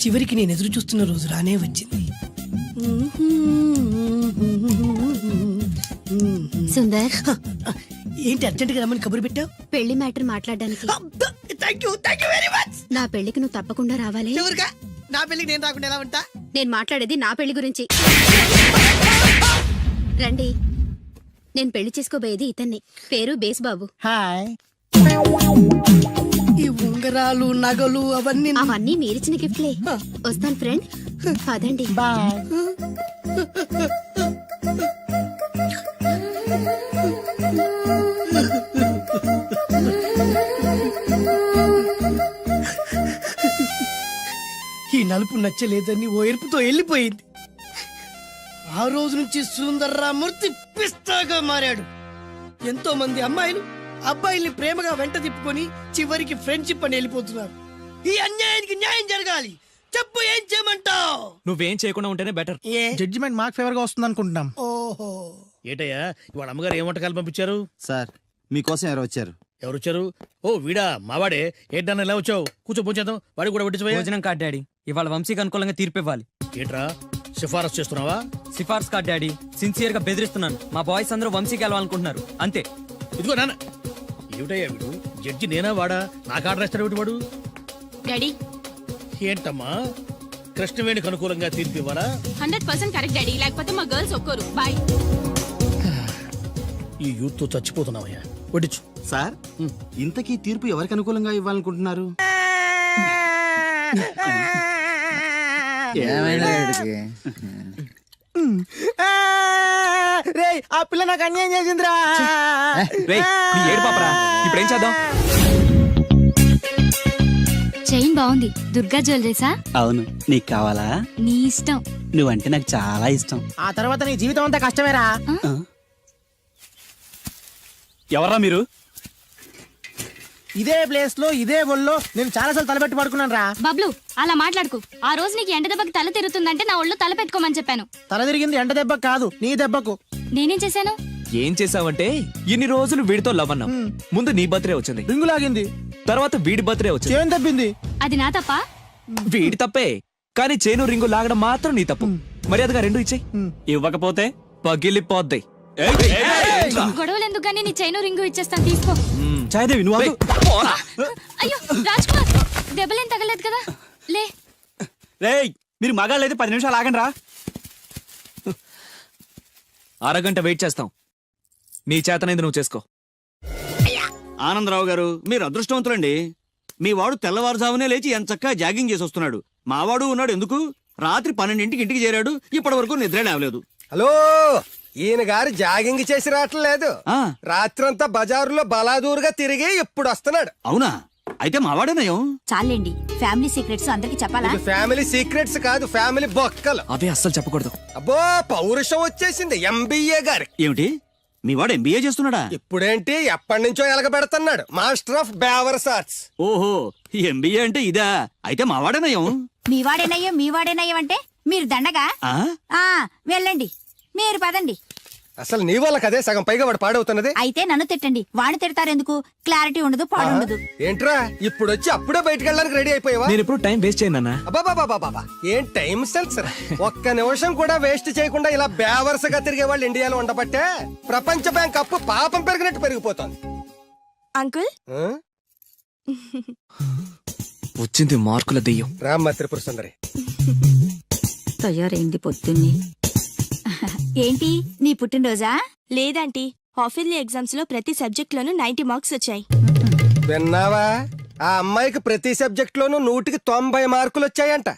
చివరికి నేను ఎదురు చూస్తున్న రోజు రానే వచ్చింది. సుందర్, ఏంటి అర్జెంట్ గా రమ్మని కబురు పెట్టావు? పెళ్లి మ్యాటర్ మాట్లాడడానికి. Thank you very much. నా పెళ్లికి నువ్వు తప్పకుండా రావాలి. చివరిగా నా పెళ్లికి నేను రాకుండా ఎలా ఉంటా? నేను మాట్లాడేది నా పెళ్లి గురించి. రండి. నేను పెళ్లి చేసుకోబోయేది ఇతన్ని. పేరు బేస్బాబు. హాయ్. ఈ ఉంగరాలు నగలు అవన్నీ అవన్నీ మీరిచ్చిన గిఫ్ట్లే. వస్తాను ఫ్రెండ్. పదండి. బాయ్. ఈ నలుపు నచ్చలేదని ఓ ఎరుపుతో వెళ్ళిపోయింది. ఆ రోజు నుంచి సుందర్రామూర్తి పిస్తాగా మారాడు. ఎంతో మంది అమ్మాయిలు అబ్బాయిల్ని ప్రేమగా వెంట తిప్పుకొని చివరికి ఫ్రెండ్షిప్ అని వెళ్ళిపోతున్నారు. ఈ అన్యాయానికి న్యాయం జరగాలి. చెప్పు, ఏం చేయమంటావు? నువ్వేం చేయకుండా ఉంటేనే బెటర్. ఏ? జడ్జిమెంట్ మాకు ఫేవర్ గా వస్తుంది అనుకుంటున్నాం. ఓహో. ఏటయ్యా ఇవాళ అమ్మగారు ఏ వంటకాలు పంపించారు? సార్ మీకోసం ఎవరు వచ్చారు? ఎవరు వచ్చారు? ఓ వీడా, మావాడే. ఏంటన్నా ఎలా వచ్చావు? కూర్చో పూచేద్దాం. వాడి కూడా పట్టించబోయా. భోజనం కార్డ్ డాడీ, ఇవాళ వంశీకి అనుకూలంగా తీర్పు ఇవ్వాలి. ఏంట్రా సిఫారసు చేస్తున్నావా? సిఫార్స్ కార్డ్ డాడీ, సిన్సియర్ గా బెదిరిస్తున్నాను. మా బాయ్స్ అందరూ వంశీకి వెళ్ళాలనుకుంటున్నారు, అంతే. ఇదిగో నాన్న. ఏమిటయ్యా వీడు? జడ్జి నేనా వాడా? నాకు ఆర్డర్ ఇస్తాడు వాడు. డాడీ, ఏంటమ్మా కృష్ణవేణికి అనుకూలంగా తీర్పు ఇవ్వరా? 100% కరెక్ట్ డాడీ, లేకపోతే మా గర్ల్స్ ఒక్కరు. బాయ్. ఈ యూత్ తో చచ్చిపోతున్నావయ్యా. వడ్డించు. సార్ ఇంతకీ తీర్పు ఎవరికి అనుకూలంగా ఇవ్వాలనుకుంటున్నారు? రే ఆ పిల్ల నాకు అన్యాయం చేసిందిరా. రేయ్, నీ ఏడు పాపరా, ఇప్పుడేం చేద్దాం? చైన్ బాగుంది. దుర్గా జ్యువెలరీసా? అవును, నీకు కావాలా? నీ ఇష్టం. నువ్వంటే నాకు చాలా ఇష్టం. ఆ తర్వాత నీ జీవితం అంతా కష్టమేరా. ఎవర్రా మీరు? ఇదే ప్లేస్ లో ఇదే ఒళ్ళో నేను చాలాసార్లు తలపెట్టి పడుకున్నాను రా. బబ్లు, అలా మాట్లాడుకు. ఆ రోజు నీకు ఎండ దెబ్బకి తల తిరుగుతుందంటే నా ఒళ్ళు తల పెట్టుకోమని చెప్పాను. తల తిరిగింది ఎండ దెబ్బకు కాదు, నీ దెబ్బకు. నేనేం చేశాను? ఏం చేసావంటే ఇన్ని రోజులు వీడితో లవ్ అన్నాం. ముందు నీ బర్త్డే వచ్చింది, రింగు లాగింది, తర్వాత వీడి బర్త్డే వచ్చింది. చేను తప్పింది. అది నా తప్ప? వీడి తప్పే, కానీ చేను రింగు లాగడం మాత్రం నీ తప్పు. మర్యాదగా రెండు ఇచ్చేయి. ఇవ్వకపోతే పగిలిపోద్ది. గొడవలు ఎందుకు గానీ నీ చైను రింగు ఇచ్చేస్తాను, తీసుకో. చాయదేవి నువ్వు ఆగు. అయ్యో రాజ్ కుమార్, దెబ్బలేం తగలేదు కదా? లే. రేయ్ మీరు మగాళ్ళైతే 10 నిమిషాలు ఆగండి రా. అరగంట వెయిట్ చేస్తాం. నీ చేతనైంది నువ్వు చేసుకో. ఆనందరావు గారు మీరు అదృష్టవంతులండి. మీ వాడు తెల్లవారుజామునే లేచి ఎంచక్కా జాగింగ్ చేసి వస్తున్నాడు. మావాడు ఉన్నాడు ఎందుకు? రాత్రి 12ంటికి ఇంటికి చేరాడు, ఇప్పటి వరకు నిద్ర లేవలేదు. హలో, ఈయన గారు జాగింగ్ చేసి రావట్లేదు. ఆ. రాత్రంతా బజారులో బలాదూరుగా తిరిగి ఇప్పుడు వస్తున్నాడు. అవునా? అయితే మావాడేనయం. చాలండి, ఫ్యామిలీ సీక్రెట్స్ అందరికి చెప్పాలా? ఇది ఫ్యామిలీ సీక్రెట్స్ కాదు, ఫ్యామిలీ బొక్కలు. అవే అస్సలు చెప్పకూడదు. అబ్బో పౌరుషం వచ్చేసింది ఎంబీఏ గారి. ఏమిటి? మీ వాడు ఎంబీఏ చేస్తున్నాడా? ఇప్పుడేంటి ఎప్పటి నుంచో ఎలగబెడుతున్నాడు. మాస్టర్ ఆఫ్ బేవర్స్ ఆర్ట్స్. ఓహో, ఎంబీఏ అంటే ఇదా? అయితే మావాడేనయం. మీవాడేనయ్యం అంటే మీరు దండగా? ఆ? వెళ్ళండి, మీరు పదండి. అసలు నీ వల్ల కదే సగం పైగా వాడు పాడవుతున్నది. అయితే నన్ను తిట్టండి, వాడిని తిడతారెందుకు? క్లారిటీ ఉండదు, పాడుండదు. ఏంట్రా ఇప్పుడు వచ్చి అప్పుడే బయటకు వెళ్ళడానికి రెడీ అయిపోయావా? నేను ఎప్పుడు టైం వేస్ట్ చేయను. అబ్బాబాబాబాబా, ఏం టైం సెన్స్ రా. ఒక్క నిమిషం కూడా వేస్ట్ చేయకుండా ఇలా బేవర్సగా తిరిగే వాళ్ళు ఇండియాలో ఉండబట్టే ప్రపంచ బ్యాంక్ అప్పు పాపం పెరిగినట్టు పెరిగిపోతుంది. అంకుల్, ఆ? వచ్చింది మార్కుల దెయ్యం. రామ్మ త్రిపుర సుందరి. తయారైంది పొద్దున్నే. ఏంటి నీ పుట్టినరోజా? లేదంటీ, హాఫిల్లీ ఎగ్జామ్స్ లో ప్రతి సబ్జెక్ట్ లోనూ 90 మార్క్స్ వచ్చాయి. విన్నావా? ఆ అమ్మాయికి ప్రతి సబ్జెక్ట్ లోనూ 100కి 90 మార్కులు వచ్చాయంట.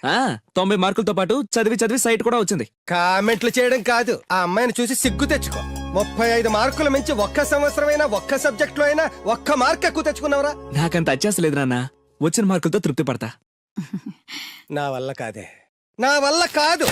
90 మార్కులతో పాటు చదివి చదివి సైట్ కూడా వచ్చింది. కామెంట్లు చేయడం కాదు, ఆ అమ్మాయిని చూసి సిగ్గు తెచ్చుకో. 35 మార్కులు మించి ఒక్క సంవత్సరమైనా ఒక్క సబ్జెక్ట్ లో అయినా ఒక్క మార్క్ ఎక్కువ తెచ్చుకున్నావురా? నాకంత అత్యాసలేదు నాన్న, వచ్చిన మార్కులతో తృప్తి పడతా. నా వల్ల కాదే, నా వల్ల కాదు.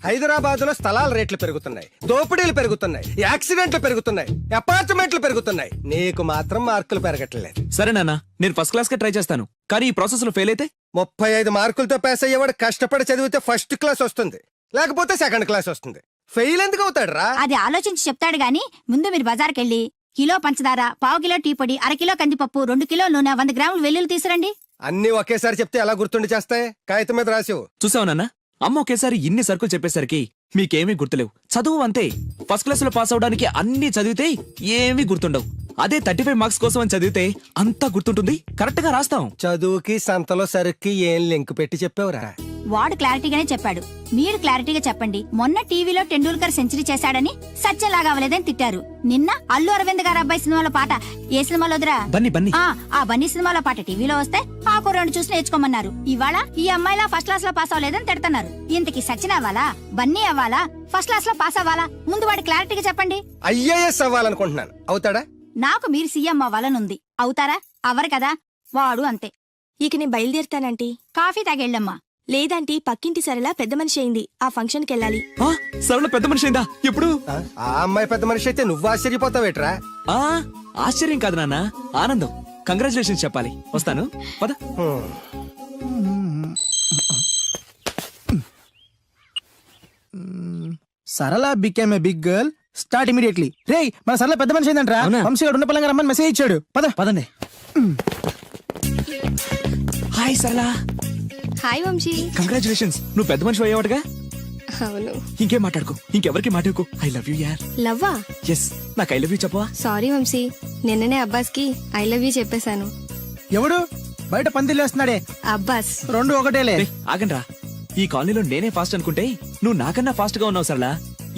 హైదరాబాద్ లో స్థలాల రేట్లు పెరుగుతున్నాయి, దోపిడీలు పెరుగుతున్నాయి, యాక్సిడెంట్లు పెరుగుతున్నాయి, అపార్ట్మెంట్లు పెరుగుతున్నాయి. నీకు మాత్రం మార్కులు పెరగట్లేదు. సరే నాన్న, నేను ఫస్ట్ క్లాస్ కే ట్రై చేస్తాను, కానీ ఈ ప్రాసెస్ లో ఫెయిల్ అయితే? 35 మార్కులతో పాస్ అయ్యేవాడు కష్టపడి చదివితే ఫస్ట్ క్లాస్ వస్తుంది, లేకపోతే సెకండ్ క్లాస్ వస్తుంది. ఫెయిల్ ఎందుకు అవుతాడు రా? అది ఆలోచించి చెప్తాడు గాని, ముందు మీరు బజార్కెళ్ళి కిలో పంచదార, పావు కిలో టీ పొడి, 1 కిలో కందిపప్పు, 2 కిలో నూనె, 100 గ్రాములు వెల్లుల్లి తీసురండి. అన్ని ఒకేసారి చెప్తే ఎలా గుర్తుండి చేస్తాయి? కాగితం మీద రాసివు. చూసావు నాన్న, అమ్మ ఒకేసారి ఇన్ని సరుకులు చెప్పేసరికి మీకేమీ గుర్తులేవు. చదువు అంతే, ఫస్ట్ క్లాస్ లో పాస్ అవడానికి అన్ని చదివితే ఏమీ గుర్తుండవు. అదే 35 మార్క్స్ కోసం అని చదివితే అంతా గుర్తుంటుంది, కరెక్ట్ గా రాస్తాం. చదువుకి సంతలో సరుక్కి ఏం లింక్ పెట్టి చెప్పావురా? వాడు క్లారిటీగానే చెప్పాడు, మీరు క్లారిటీగా చెప్పండి. మొన్న టీవీలో టెండూల్కర్ సెంచరీ చేశాడని సత్యంలాగా అవ్వలేదని తిట్టారు. నిన్న అల్లు అరవింద్ గారి అబ్బాయి సినిమాలో పాట, ఏ సినిమాలో వదిరా? బన్నీ. ఆ బన్నీ సినిమాలో పాట టీవీలో వస్తే ఆకు 2 చూసి నేర్చుకోమన్నారు. ఇవాళ ఈ అమ్మాయిలా ఫస్ట్ క్లాస్ లో పాస్ అవ్వలేదని తిడతారు. ఇంతకి సచిన్ అవ్వాలా, బన్నీ అవ్వాలా, ఫస్ట్ క్లాస్ లో పాస్ అవ్వాలా? ముందు వాడి క్లారిటీగా చెప్పండి. ఐఏఎస్ అవ్వాలనుకుంటున్నాను, అవుతాడా? నాకు మీరు సీఎం అవ్వాలనుంది, అవుతారా? అవ్వరు కదా, వాడు అంతే. ఇక నేను బయలుదేరుతానంటీ. కాఫీ తాగెళ్ళమ్మా. లేదంటీ, పక్కింటి సరళ పెద్ద మనిషి అయింది, ఆ ఫంక్షన్ కి వెళ్ళాలి. సరళ పెద్ద మనిషి అయిందా? ఎప్పుడు? ఆ అమ్మాయి పెద్ద మనిషి అయితే నువ్వు ఆశ్చర్యపోతావేట్రా? ఆశ్చర్యం కాదు నాన్న, ఆనందం. కంగ్రాచులేషన్స్ చెప్పాలి. వస్తాను, పద. Sarala became a big girl, start immediately. రేయ్, మన సరళ పెద్ద మనిషి అయిందంట్రా. వంశీగాడు ఉన్న పలంగా రమ్మని మెసేజ్ ఇచ్చాడు. పదండి. హాయ్ సరళ. హాయ్ వంశీ. కంగ్రాచులేషన్స్, నువ్వు పెద్ద మనిషి అయ్యావుగా. అవును. ఇంకేం మాట్లాడుకో, ఇంకెవరికి మాట్లాడుకో. ఐ లవ్ యూ యార్. లవ్వా? ఎస్, నాకు ఐ లవ్ యూ చెప్పవా? సారీ వంశీ, నిన్ననే అబ్బాస్ కి ఐ లవ్ యూ చెప్పేశాను. ఎవడు? బయట పందిలు వేస్తున్నాడే అబ్బాస్ రెండు ఒకటేలే. ఆగండ్రా, ఈ కాలనీలో నేనే ఫాస్ట్ అనుకుంటే నువ్వు నాకన్నా ఫాస్ట్ గా ఉన్నావు సరళా.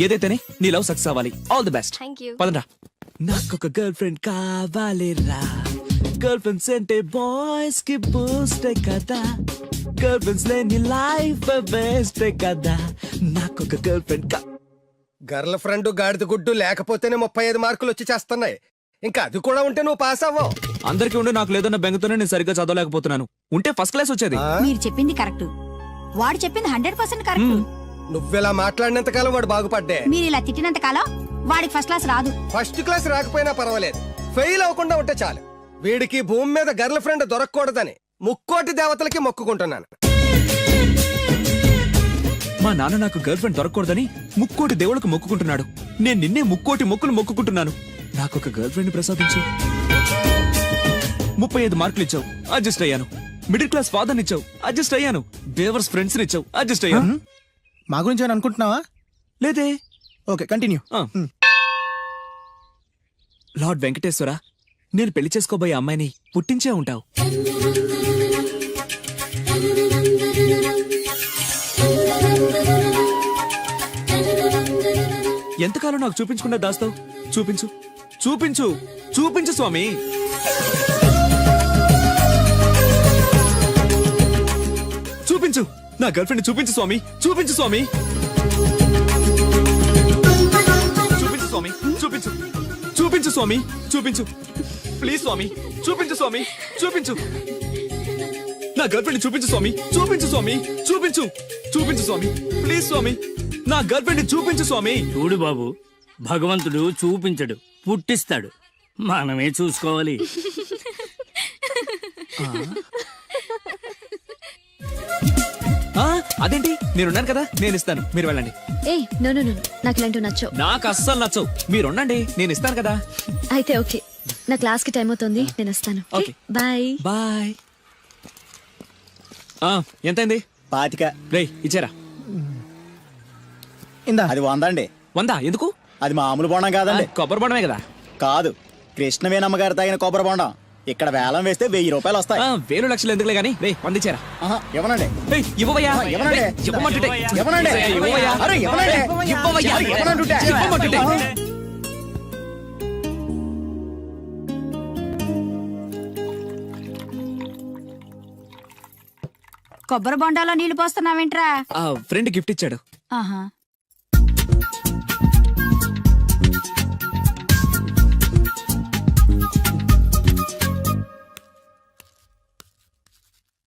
ఏదైతేనే నీ లవ్ సక్సెస్ అవ్వాలి. All the best. Thank you. పదండ్రా. నాకొక గర్ల్ ఫ్రెండ్ కావాలిరా, గర్ల్ ఫ్రెండ్స్ అంటే బాయ్స్ కి బూస్ట్ కదా, గర్ల్ ఫ్రెండ్స్ లేని లైఫ్ బెస్ట్ కదా, నాకొక గర్ల్ ఫ్రెండ్ గర్ల్ ఫ్రెండ్ గాడిద గుడ్డు లేకపోతేనే 35 మార్కులు వచ్చి చేస్తున్నాయి. ఇంకా అది కూడా ఉంటే నువ్వు పాస్ అవ్వవు. అందరికీ ఉండి నాకు లేదన్న బెంగతోనే నేను సరిగ్గా చదవలేకపోతున్నాను. ఉంటే ఫస్ట్ క్లాస్ వచ్చేది. మీరు చెప్పింది కరెక్ట్, వాడు చెప్పింది 100% కరెక్ట్. నువ్వెలా మాట్లాడినంత కాలం వాడు బాగుపడ్డే. మీరు ఇలా తిట్టినంత కాలం వాడికి ఫస్ట్ క్లాస్ రాదు. ఫస్ట్ క్లాస్ రాకపోయినా పర్వాలేదు, ఫెయిల్ అవ్వకుండా ఉంటే చాలు. వీడికి భూమి మీద గర్ల్ ఫ్రెండ్ దొరకకూడదని ముక్కోటి దేవతలకి మొక్కుకుంటున్నాను. మా నాన్న నాకు గర్ల్ ఫ్రెండ్ దొరకకూడదని ముక్కోటి దేవుళ్ళకు మొక్కుకుంటున్నాడు. నేను నిన్నే ముక్కోటి మొక్కులు మొక్కుకుంటున్నాను. నాకొక గర్ల్ ఫ్రెండ్ ప్రసాదించు. 35 మార్కులు ఇచ్చావు, అడ్జస్ట్ అయ్యాను. మిడిల్ క్లాస్ ఫాదర్ ఇచ్చావు, అడ్జస్ట్ అయ్యాను. బేవర్స్ ఫ్రెండ్స్ ఇచ్చావు, అడ్జస్ట్ అయ్యాను. మా గురించి అని అనుకుంటున్నావా? లేదే. Okay, continue. లార్డ్ వెంకటేశ్వర, నేను పెళ్లి చేసుకోబోయే అమ్మాయిని పుట్టించే ఉంటావు. ఎంతకాలం నాకు చూపించకుండా దాస్తావు? చూపించు, చూపించు, చూపించు స్వామి. చూపించు, నా గర్ల్ ఫ్రెండ్ చూపించు స్వామి, చూపించు స్వామి. చూపించు స్వామి, చూపించు, చూపించు స్వామి, చూపించు. ప్లీజ్ స్వామి, చూపించు స్వామి, చూపించు. నా గర్ల్ ఫ్రెండ్ చూపించు స్వామి, చూపించు స్వామి, చూపించు, చూపించు స్వామి. ప్లీజ్ స్వామి, నా గర్ల్ ఫ్రెండ్ చూపించు స్వామి. చూడు బాబు, భగవంతుడు చూపించడు, పుట్టిస్తాడు. మనమే చూసుకోవాలి. అదేంటి, నేనున్నాను కదా, నేను ఇస్తాను, మీరు వెళ్ళండి. ఏ నో నో నో, నాకు ఇలాంటివి నచ్చవు. నాకు అస్సలు నచ్చవు. మీరుండండి, నేను ఇస్తాను కదా. అయితే ఓకే, నా క్లాస్ కి టైం అవుతుంది, నేను వస్తాను. ఓకే. Bye bye. ఎంతైంది? 25. రేయ్, ఇచ్చారా? ఇందా. అది 100 అండి. 100 ఎందుకు? అది మామూలు బోండం కాదండి. కొబ్బరి బొండమే కదా. కాదు, కృష్ణవేణమ్మ గారు తాగిన కొబ్బరి బోండం. ఇక్కడ వేలం వేస్తే 1000 రూపాయలు వస్తాయి. 1000 లక్షలు ఎందుకులే గానీ, రేయ్ 100 ఇచ్చారా? ఇవ్వనండి. ఇవ్వవయ్యా. ఇవ్వనండి. ఇవ్వమంటుంటే. ఇవ్వనండి. ఇవ్వవయ్యా. అరే, ఇవ్వనండి. ఇవ్వవయ్యా. ఇవ్వనంటుంటే. ఇవ్వమంటుంటే. కొబ్బరి బొండాలో నీళ్లు పోస్తున్నావేంట్రా? ఫ్రెండ్ గిఫ్ట్ ఇచ్చాడు. ఆహా.